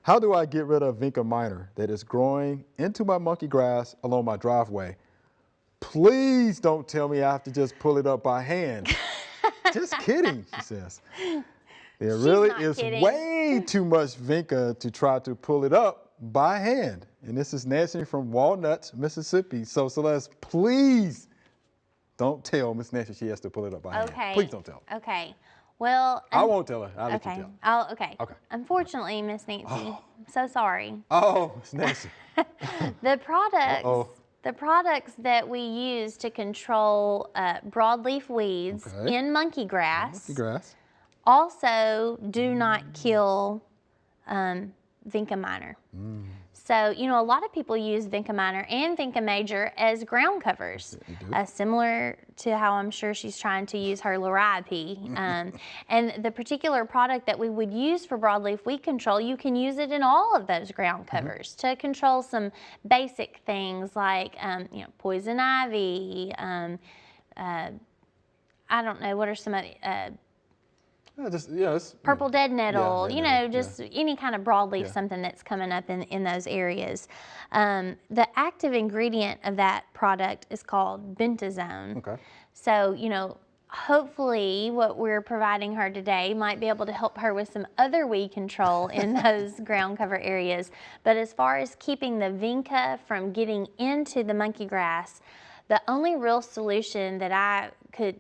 How do I get rid of Vinca minor that is growing into my monkey grass along my driveway? Please don't tell me I have to just pull it up by hand. Just kidding, she says. There really is way too much Vinca to try to pull it up by hand. And this is Nancy from Walnuts, Mississippi. So Celeste, please don't tell Miss Nancy she has to pull it up by hand. Please don't tell her. Okay. Well, I won't tell her. I'll let you tell her. Okay. Unfortunately, Miss Nancy, I'm so sorry. Oh, Miss Nancy. The products that we use to control broadleaf weeds in monkey grass, also do not kill Vinca minor. So, you know, a lot of people use Vinca minor and Vinca major as ground covers, similar to how I'm sure she's trying to use her loriope. And the particular product that we would use for broadleaf weed control, you can use it in all of those ground covers to control some basic things like, you know, poison ivy. I don't know, what are some other, purple dead nettle, any kind of broadleaf, something that's coming up in those areas. The active ingredient of that product is called bentazone. Okay. So, you know, hopefully what we're providing her today might be able to help her with some other weed control in those ground cover areas. But as far as keeping the Vinca from getting into the monkey grass, the only real solution that I could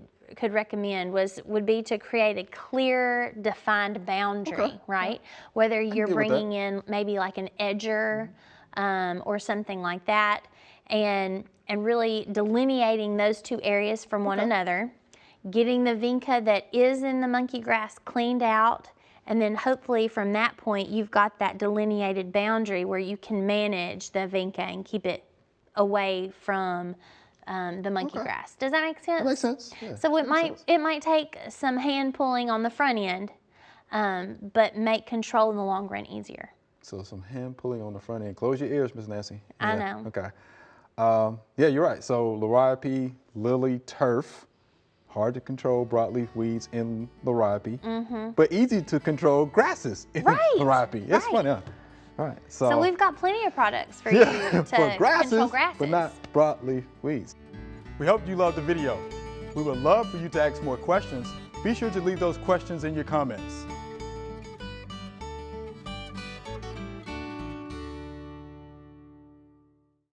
recommend would be to create a clear, defined boundary, right? Whether you're bringing in maybe like an edger or something like that, and really delineating those two areas from one another, getting the Vinca that is in the monkey grass cleaned out, and then hopefully from that point you've got that delineated boundary where you can manage the Vinca and keep it away from the monkey grass. Does that make sense? That makes sense. Yeah, so it might take some hand pulling on the front end, but make control in the long run easier. So some hand pulling on the front end. Close your ears, Miss Nancy. I know. Okay. Yeah, you're right. So loriope, lily, turf, hard to control broadleaf weeds in loriope, but easy to control grasses in loriope. It's funny, huh? All right, so we've got plenty of products for you to control grasses, but not broadleaf weeds. We hope you loved the video. We would love for you to ask more questions. Be sure to leave those questions in your comments.